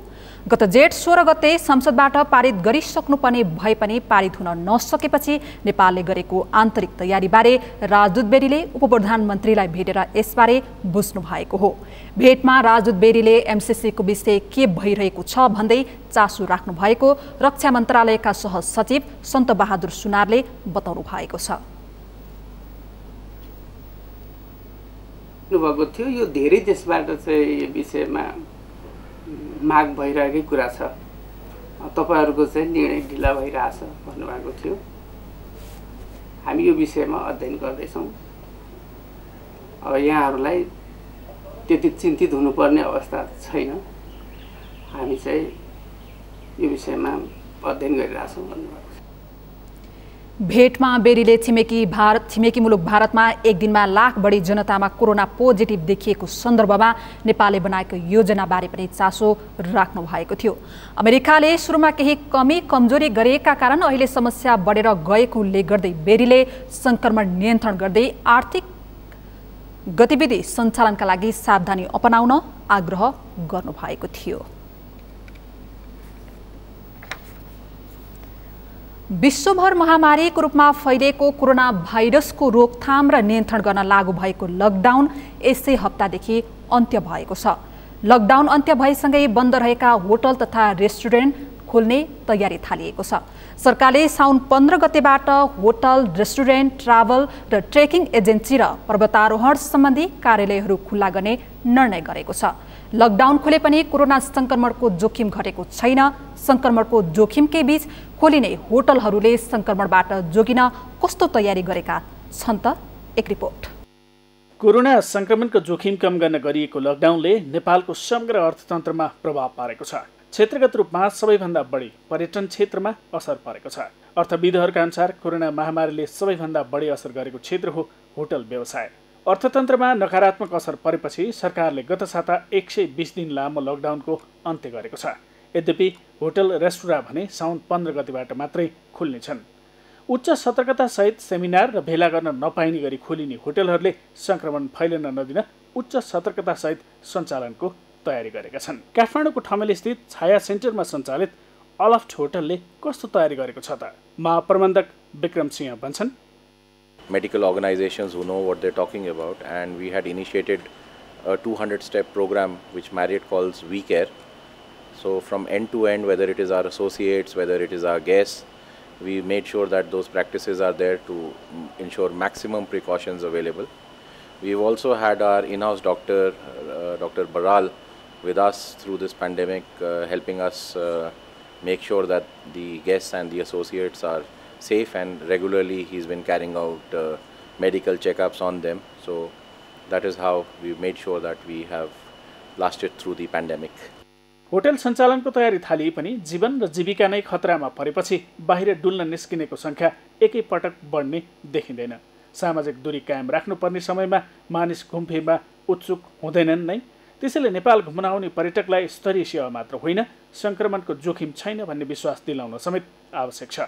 गत जेठ 16 गते संसदबाट पारित गरिसक्नुपर्ने भए पनि पारित हुन नसकेपछि नेपालले गरेको आन्तरिक तयारीबारे राजदूत बेरीले उपप्रधानमन्त्रीलाई भेटेर यसबारे बुझ्नु भएको हो। भेटमा राजदूत बेरीले एमसीसीको विषय के भइरहेको छ भन्दै चासो राख्नु भएको रक्षा मन्त्रालयका सहसचिव सन्त बहादुर सुनारले बताउनु भएको छ।
भएको थियो यो धेरै देशबाट चाहिँ यो विषयमा माग भइरहेकै कुरा छ, तपाईहरुको चाहिँ निर्णय ढिला भइरहेछ भन्नुभएको थियो। हामी यो विषयमा अध्ययन गर्दैछौँ। अब यहाँहरूलाई त्यति चिन्तित हुनुपर्ने अवस्था छैन, हामी चाहिँ यो विषयमा अध्ययन गरिरहेछौँ भन्नुभएको छ।
भेटमा बेरीले छिमेकी मुलुक भारतमा एक दिनमा लाख बढी जनतामा कोरोना पोजिटिभ देखिएको सन्दर्भमा नेपालले बनाएको योजनाबारे पनि चासो राख्नु भएको थियो। अमेरिकाले सुरुमा केही कमी कमजोरी गरेका कारण अहिले समस्या बढेर गएको उल्लेख गर्दै बेरीले संक्रमण नियन्त्रण गर्दै आर्थिक गतिविधि सञ्चालनका लागि सावधानी अपनाउन आग्रह गर्नुभएको थियो। विश्वभर महामारीको रूपमा फैलिएको कोरोना भाइरसको रोकथाम र नियन्त्रण गर्न लागू भएको लकडाउन यसै हप्तादेखि अन्त्य भएको छ। लकडाउन अन्त्य भएसँगै बन्द रहेका होटल तथा रेस्टुरेन्ट खोल्ने तयारी थालिएको छ। सरकारले साउन 15 गतेबाट होटल, रेस्टुरेन्ट, ट्राभल र ट्रेकिङ एजेन्सी र पर्वतारोहण सम्बन्धी कार्यालयहरू खुल्ला गर्ने निर्णय गरेको छ। लकडाउन खुले पनि कोरोना संक्रमणको जोखिम घटेको छैन। संक्रमणको जोखिमकै बीच खोलिने होटलहरूले संक्रमणबाट जोगिन कस्तो तयारी गरेका छन् त? एक रिपोर्ट।
कोरोना संक्रमणको जोखिम कम गर्न गरिएको लकडाउनले नेपालको समग्र अर्थतन्त्रमा प्रभाव पारेको छ। क्षेत्रगत रूपमा सबैभन्दा बढी पर्यटन क्षेत्रमा असर परेको छ। अर्थविदहरूका अनुसार कोरोना महामारीले सबैभन्दा बढी असर गरेको क्षेत्र हो होटल व्यवसाय। अर्थतन्त्रमा नकारात्मक असर परेपछि सरकारले गत साता 120 दिन लामो लकडाउनको अन्त्य गरेको छ। यद्यपि होटल रेस्टुराँ भने साउन 15 गतिबाट मात्रै खुल्नेछन्। उच्च सतर्कतासहित सेमिनार र भेला गर्न नपाइने गरी खोलिने होटलहरूले संक्रमण फैलिन नदिन उच्च सतर्कतासहित सञ्चालनको तयारी गरेका छन्। काठमाडौँको ठमेल स्थित छाया सेन्टरमा सञ्चालित अलफ्ट होटलले कस्तो तयारी गरेको छ त? महाप्रबन्धक विक्रम सिंह भन्छन्,
medical organizations who know what they're talking about, and we had initiated a 200-step program which Marriott calls We Care. So from end to end, whether it is our associates, whether it is our guests, we made sure that those practices are there to ensure maximum precautions available. We've also had our in-house doctor, Dr. Baral, with us through this pandemic, helping us make sure that the guests and the associates are safe, and regularly he's been carrying out medical checkups on them. So that is how we've made sure that we have lasted through the pandemic.
Hotel सञ्चालनको तयारी थालिए पनि जीवन र जीविका नै खतरामा परेपछि बाहिर डुल्न निस्किनेको संख्या एकै पटक बढ्ने देखिँदैन। सामाजिक दूरी कायम राख्नुपर्ने समयमा मानिस घुमफिरमा उत्सुक हुँदैनन् नै। त्यसैले नेपाल घुम्न आउने पर्यटकलाई स्तरीय सेवा मात्र होइन, संक्रमणको जोखिम छैन भन्ने विश्वास दिलाउन समेत आवश्यक छ।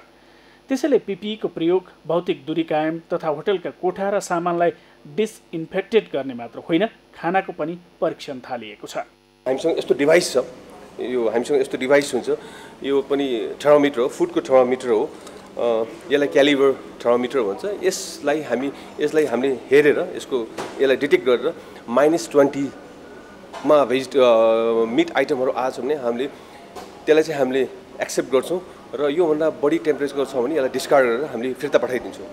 त्यसैले पीपीईको प्रयोग, भौतिक दूरी कायम तथा होटलका कोठा र सामानलाई डिसइन्फेक्टेड गर्ने मात्र होइन, खानाको पनि परीक्षण थालिएको छ।
हामीसँग यस्तो डिभाइस छ, यो हामीसँग यस्तो डिभाइस हुन्छ, यो पनि थर्मोमिटर हो, फुडको थर्मोमिटर हो, यसलाई क्यालिबर थर्मोमिटर भन्छ। यसलाई हामीले हेरेर यसलाई डिटेक्ट गरेर -20 मा मिट आइटमहरू आएछ भने हामीले त्यसलाई चाहिँ हामीले एक्सेप्ट गर्छौँ र योभन्दा बढी टेम्परेचर छ भने यसलाई डिस्कार्ड गरेर हामीले फिर्ता पठाइदिन्छौँ।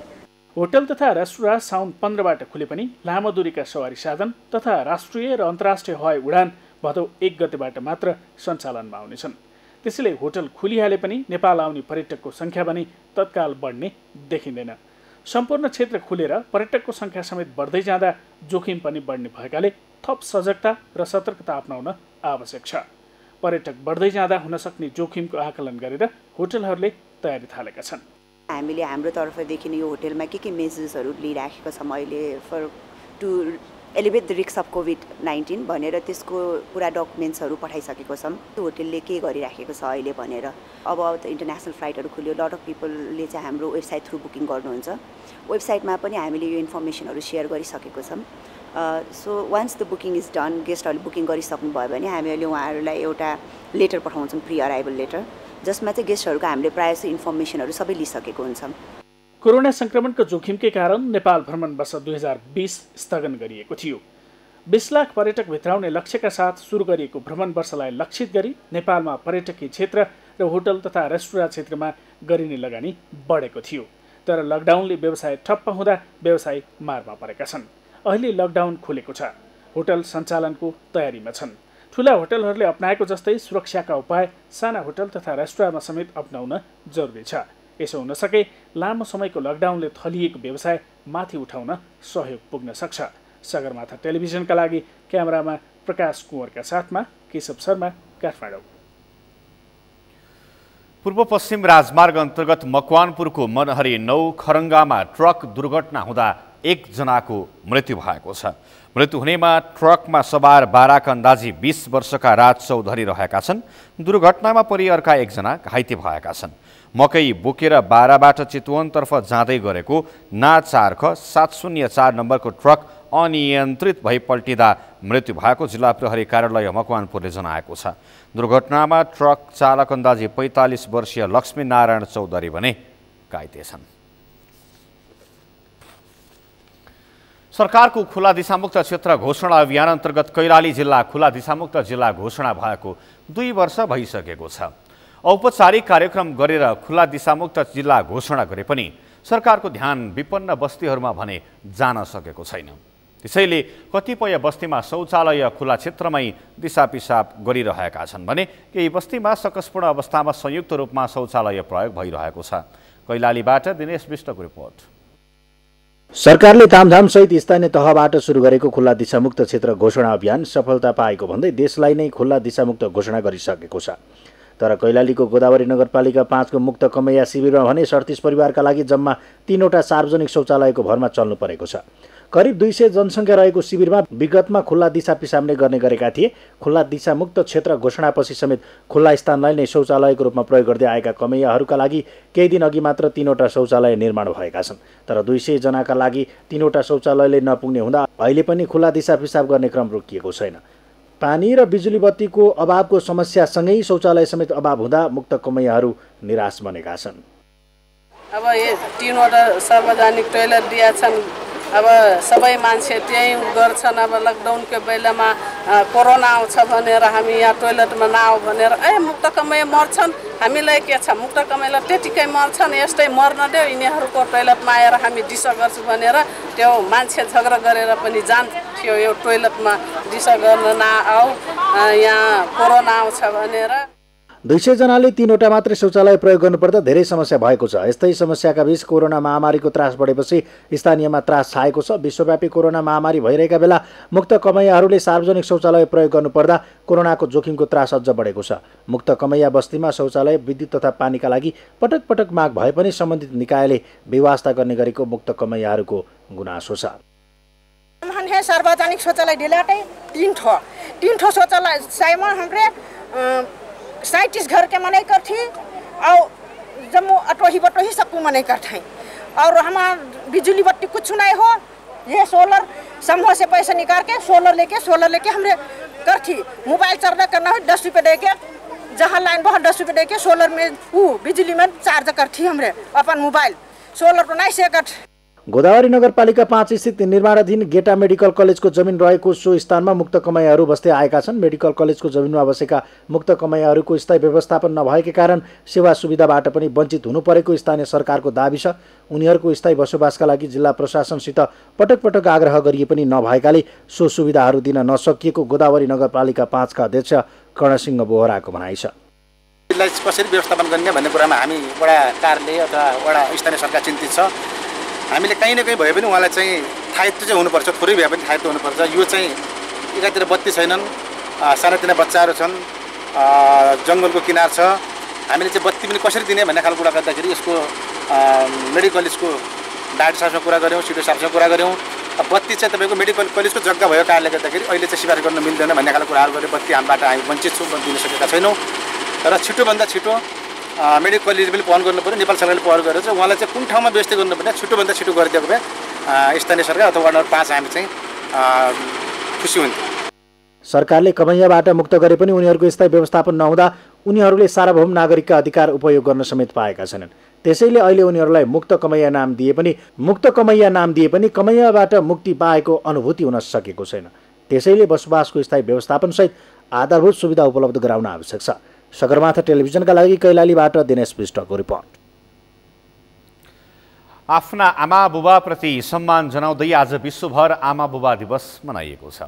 होटल तथा रेस्टुराँ साउन 15 बाट खुले पनि लामो दूरीका सवारी साधन तथा राष्ट्रिय र अन्तर्राष्ट्रिय हवाई उडान भदौ 1 गतेबाट मात्र सञ्चालनमा आउनेछन्। त्यसैले होटल खुलिहाले पनि नेपाल आउने पर्यटकको सङ्ख्या भने तत्काल बढ्ने देखिँदैन। सम्पूर्ण क्षेत्र खुलेर पर्यटकको सङ्ख्या समेत बढ्दै जाँदा जोखिम पनि बढ्ने भएकाले थप सजगता र सतर्कता अपनाउन आवश्यक छ। पर्यटक बढ्दै जाँदा हुन सक्ने जोखिमको आकलन गरेर होटलहरूले तयारी थालेका छन्।
हामीले हाम्रो तर्फदेखि यो होटलमा के मेजर्सहरू लिइराखेको छौँ अहिले to
elevate the risk of कोभिड-19 भनेर त्यसको पुरा डकुमेन्ट्सहरू पठाइसकेको छौँ। होटलले के गरिराखेको छ अहिले भनेर। अब त इन्टरनेसनल फ्लाइटहरू खुल्यो, लट अफ पिपलले चाहिँ हाम्रो वेबसाइट थ्रु बुकिङ गर्नुहुन्छ। वेबसाइटमा पनि हामीले यो इन्फर्मेसनहरू सेयर गरिसकेको छौँ। So once the booking is done, गेस्टहरूले बुकिङ गरिसक्नुभयो भने हामीले उहाँहरूलाई एउटा लेटर पठाउँछौँ, प्री अराइभल लेटर, जसमा चाहिँ गेस्टहरूको हामीले प्रायः इन्फर्मेसनहरू सबै लिइसकेको हुन्छौँ।
कोरोना संक्रमणको जोखिमकै कारण नेपाल भ्रमण वर्ष 2020 स्थगन गरिएको थियो। 20 लाख पर्यटक भित्राउने लक्ष्यका साथ सुरु गरिएको भ्रमण वर्षलाई लक्षित गरी नेपालमा पर्यटकीय क्षेत्र र होटल तथा रेस्टुरेन्ट क्षेत्रमा गरिने लगानी बढेको थियो। तर लकडाउनले व्यवसाय ठप्प हुँदा व्यवसाय मारमा परेका छन्। अहिले लकडाउन खुलेको छ, होटल सञ्चालनको तयारीमा छन्। ठुला होटलहरूले अपनाएको जस्तै सुरक्षाका उपाय साना होटल तथा रेस्टुरेन्टमा समेत अपनाउन जरुरी छ। यसो हुन सके लामो समयको लकडाउनले थलिएको व्यवसाय माथि उठाउन सहयोग पुग्न सक्छ। सगरमाथा टेलिभिजनका लागि क्यामेरामा प्रकाश कुँवरका साथमा केशव शर्मा, काठमाडौँ।
पूर्व पश्चिम राजमार्ग अन्तर्गत मकवानपुरको मनहरी 9 खरङ्गामा ट्रक दुर्घटना हुँदा 1 जनाको मृत्यु भएको छ। मृत्यु हुनेमा ट्रकमा सवार 12 का अन्दाजी 20 वर्षका राज चौधरी रहेका छन्। दुर्घटनामा परि अर्का 1 जना घाइते भएका छन्। मकै बोकेर 12बाट चितवनतर्फ जाँदै गरेको ना 4 ख 704 नम्बरको ट्रक अनियन्त्रित भई पल्टिँदा मृत्यु भएको जिल्ला प्रहरी कार्यालय मकवानपुरले जनाएको छ। दुर्घटनामा ट्रक चालक अन्दाजी 45 वर्षीय लक्ष्मीनारायण चौधरी भने घाइते छन्। सरकारको खुला दिशामुक्त क्षेत्र घोषणा अभियान अन्तर्गत कैलाली जिल्ला खुला दिशामुक्त जिल्ला घोषणा भएको 2 वर्ष भइसकेको छ। औपचारिक कार्यक्रम गरेर खुला दिशामुक्त जिल्ला घोषणा गरे पनि सरकारको ध्यान विपन्न बस्तीहरूमा भने जान सकेको छैन। त्यसैले कतिपय बस्तीमा शौचालय खुला क्षेत्रमै दिशापिसाब गरिरहेका छन् भने केही बस्तीमा सकसपूर्ण अवस्थामा संयुक्त रूपमा शौचालय प्रयोग भइरहेको छ। कैलालीबाट दिनेश विष्टको रिपोर्ट।
सरकारले तामझामसहित स्थानीय तहबाट सुरु गरेको खुल्ला दिशामुक्त क्षेत्र घोषणा अभियान सफलता पाएको भन्दै देशलाई नै खुल्ला दिशामुक्त घोषणा गरिसकेको छ। तर कैलालीको गोदावरी नगरपालिका 5 को मुक्त कमैया शिविरमा भने 37 परिवारका लागि जम्मा 3वटा सार्वजनिक शौचालयको भरमा चल्नु परेको छ। करिब 200 जनसङ्ख्या रहेको शिविरमा विगतमा खुल्ला दिशा पिसाब गर्ने गरेका थिए। खुल्ला दिशामुक्त क्षेत्र घोषणापछि समेत खुल्ला स्थानलाई नै शौचालयको रूपमा प्रयोग गर्दै आएका कमैयाहरूका लागि केही दिन अघि मात्र 3वटा शौचालय निर्माण भएका छन्। तर 200 जनाका लागि 3वटा शौचालयले नपुग्ने हुँदा अहिले पनि खुल्ला दिशा पिसाब गर्ने क्रम रोकिएको छैन। पानी र बिजुली बत्तीको अभावको समस्यासँगै शौचालय समेत अभाव हुँदा मुक्त कमैयाहरू निराश बनेका छन्।
अब यो 3वटा सार्वजनिक टोयलेट दिया छन्। अब सबै मान्छे त्यही गर्छन्। अब लकडाउनको बेलामा कोरोना आउँछ भनेर हामी यहाँ टोयलेटमा नआऊ भनेर मुक्त कमैया मर्छन्। हामीलाई के छ, मुक्त कमैयालाई त्यतिकै मर्छन्, यस्तै मर्न देऊ, यिनीहरूको टोयलेटमा आएर हामी दिशा गर्छौँ भनेर त्यो मान्छे झगडा गरेर पनि जान्थ्यो यो टोयलेटमा दिशा गर्न नआऊ, यहाँ कोरोना आउँछ भनेर।
200 जनाले 3वटा मात्रै शौचालय प्रयोग गर्नुपर्दा धेरै समस्या भएको छ। यस्तै समस्याका बीच कोरोना महामारीको त्रास बढेपछि स्थानीयमा त्रास छाएको छ। विश्वव्यापी कोरोना महामारी भइरहेका बेला मुक्त कमैयाहरूले सार्वजनिक शौचालय प्रयोग गर्नुपर्दा कोरोनाको जोखिमको त्रास अझ बढेको छ। मुक्त कमैया बस्तीमा शौचालय, विद्युत तथा पानीका लागि पटक पटक माग भए पनि सम्बन्धित निकायले व्यवस्था गर्ने गरेको मुक्त कमैयाहरूको गुनासो छ।
सार्वजनिक शौचालय दिलाटे 3 ठो शौचालय साइमा हमरे 37 घर के मनाई कर थी और जम्मू अटोही बटोही सबको मनाई कर थे। और हमारा बिजली बत्ती कुछ नहीं हो, ये सोलर समूह से पैसा निकाल के सोलर लेके हमने कर थी। मोबाइल चार्ज करना हो 10 रुपये दे के, जहाँ लाइन बहुत 10 रुपये दे के सोलर में बिजली में चार्ज कर थी हमने अपन मोबाइल सोलर को नहीं से कर।
गोदावरी नगरपालिका 5 स्थित निर्माणाधीन गेटा मेडिकल कलेजको जमिन रहेको सो स्थानमा मुक्त कमैयाहरू बस्दै आएका छन्। मेडिकल कलेजको जमिनमा बसेका मुक्त कमैयाहरूको स्थायी व्यवस्थापन नभएकै कारण सेवा सुविधाबाट पनि वञ्चित हुनु परेको स्थानीय सरकारको दाबी छ। उनीहरूको स्थायी बसोबासका लागि जिल्ला प्रशासनसित पटक पटक आग्रह गरिए पनि नभएकाले सो सुविधाहरू दिन नसकिएको गोदावरी नगरपालिका 5 का अध्यक्ष कर्णसिंह बोहराको भनाइ छ।
कसरी व्यवस्थापन गर्ने भन्ने कुरामा हामी वडा कार्यालय अथवा वडा स्थानीय सरकार चिन्तित छ। हामीले कहीँ न कहीँ भए पनि उहाँलाई चाहिँ थायत्व चाहिँ हुनुपर्छ, थोरै भए पनि थायत्व हुनुपर्छ। यो चाहिँ एकातिर बत्ती छैनन्, सानातिना बच्चाहरू छन्, जङ्गलको किनार छ। हामीले चाहिँ बत्ती पनि कसरी दिने भन्ने खालको कुरा गर्दाखेरि यसको मेडिकल कलेजको डाक्टर साहबसँग कुरा गऱ्यौँ, सिडिओ साहबसँग कुरा गऱ्यौँ। बत्ती चाहिँ तपाईँको मेडिकल कलेजको जग्गा भएको कारणले गर्दाखेरि अहिले चाहिँ स्वीकार गर्न मिल्दैन भन्ने खालको कुराहरू गरेर बत्ती हामीबाट हामी वञ्चित छौँ, दिन सकेका छैनौँ। र छिटोभन्दा छिटो मेडिकल कलेज पनि पहल गर्नु पऱ्यो, नेपाल सरकारले पहल गरेर चाहिँ उहाँलाई चाहिँ कुन ठाउँमा व्यवस्था गर्नुपर्ने छिटोभन्दा छिटो गरिदिएको भए स्थानीय सरकार अथवा वार्ड नम्बर 5 हामी चाहिँ खुसी हुन्थ्यो।
सरकारले कमैयाबाट मुक्त गरे पनि उनीहरूको स्थायी व्यवस्थापन नहुँदा उनीहरूले सार्वभौम नागरिकका अधिकार उपयोग गर्न समेत पाएका छैनन्। त्यसैले अहिले उनीहरूलाई मुक्त कमैया नाम दिए पनि कमैयाबाट मुक्ति पाएको अनुभूति हुन सकेको छैन। त्यसैले बसोबासको स्थायी व्यवस्थापनसहित आधारभूत सुविधा उपलब्ध गराउन आवश्यक छ। सगरमाथा टेलिभिजनका लागि कैलालीबाट दिनेश विष्टको रिपोर्ट।
आफ्ना आमा बुबाप्रति सम्मान जनाउँदै आज विश्वभर आमा बुबा दिवस मनाइएको छ।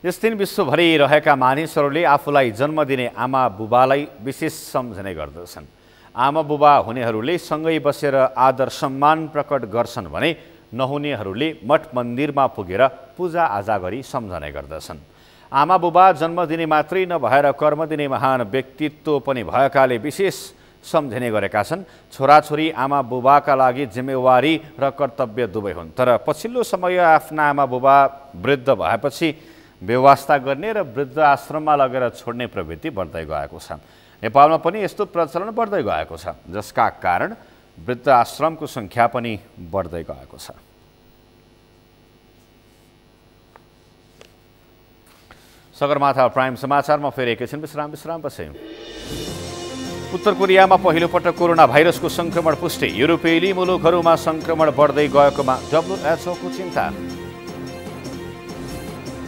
यस दिन विश्वभरि रहेका मानिसहरूले आफूलाई जन्म दिने आमा बुबालाई विशेष सम्झने गर्दछन्। आमा बुबा हुनेहरूले सँगै बसेर आदर सम्मान प्रकट गर्छन् भने नहुनेहरूले मठ मन्दिरमा पुगेर पूजाआजा गरी सम्झने गर्दछन्। आमा बुबा जन्म दिने मात्रै नभएर कर्म दिने महान व्यक्तित्व पनि भएकाले विशेष सम्झने गरेका छन्। छोराछोरी आमा बुबाका लागि जिम्मेवारी र कर्तव्य दुवै हुन्। तर पछिल्लो समय आफ्ना आमा बुबा वृद्ध भएपछि व्यवस्था गर्ने र वृद्ध आश्रममा लगेर छोड्ने प्रवृत्ति बढ्दै गएको छ। नेपालमा पनि यस्तो प्रचलन बढ्दै गएको छ, जसका कारण वृद्ध आश्रमको सङ्ख्या पनि बढ्दै गएको छ। सगरमाथा प्राइम समाचारमा फेरि एकैछिन विश्रामपछि। उत्तर कोरियामा पहिलो पटक कोरोना भाइरसको संक्रमण पुष्टि। युरोपेली मुलुकहरूमा संक्रमण बढ्दै गएकोमा WHO को चिन्ता।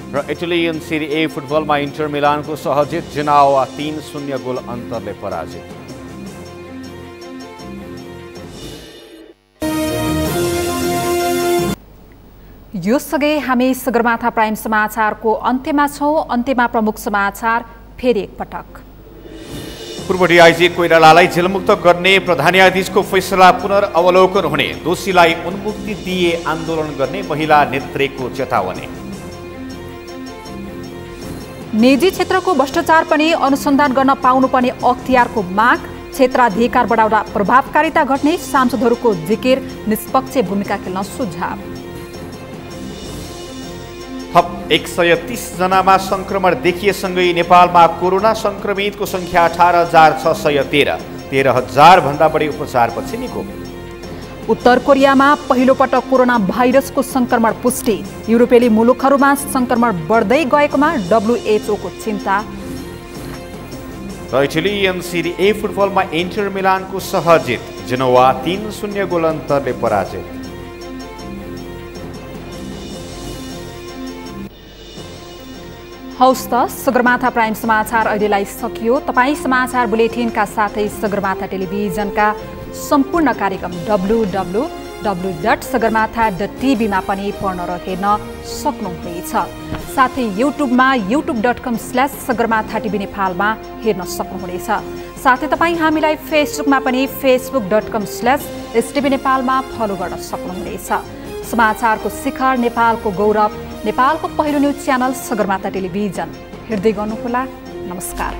र इटालियन सिरी ए फुटबलमा इन्टर मिलानको सहजित जिनावा 3-0 गोल अन्तरले पराजित।
यो सँगै हामी सगरमाथा प्राइम समाचारको अन्त्यमा छौँ। अन्त्यमा प्रमुख समाचार फेरि एकपटक।
पूर्व डिआइजी कोइरालालाई जेलमुक्त गर्ने प्रधान न्यायाधीशको फैसला पुनर्अवलोकन हुने। दोषीलाई उन्मुक्ति दिए आन्दोलन गर्ने महिला नेत्रीको चेतावनी।
निजी क्षेत्रको भ्रष्टाचार पनि अनुसन्धान गर्न पाउनुपर्ने अख्तियारको माग। क्षेत्राधिकार बढाउँदा प्रभावकारिता घट्ने सांसदहरूको जिकिर। निष्पक्ष भूमिका खेल्न सुझाव।
थप 130 जनामा संक्रमण देखिएसँगै नेपालमा कोरोना संक्रमितको संख्या 18,613। 13,000 भन्दा बढी उपचारपछि निको।
उत्तर कोरियामा पहिलो पटक कोरोना भाइरसको संक्रमण पुष्टि। युरोपेली मुलुकहरूमा संक्रमण बढ्दै गएकोमा WHO को चिन्ता।
र इटालियन सिरी ए फुटबलमा इन्टर मिलानको सहजित जिनोवा 3-0 गोल अन्तरले पराजित।
हौस् त सगरमाथा प्राइम समाचार अहिलेलाई सकियो। तपाईँ समाचार बुलेटिनका साथै सगरमाथा टेलिभिजनका सम्पूर्ण कार्यक्रम www.sagarmatha.tv मा पनि पढ्न र हेर्न सक्नुहुनेछ। साथै युट्युबमा youtube.com/sagarmatha TV नेपालमा हेर्न सक्नुहुनेछ। साथै तपाईँ हामीलाई फेसबुकमा पनि facebook.com/stv नेपालमा फलो गर्न सक्नुहुनेछ। समाचारको शिखर, नेपालको गौरव, नेपालको पहिलो न्युज च्यानल सगरमाथा टेलिभिजन हेर्दै गर्नुहोला। नमस्कार।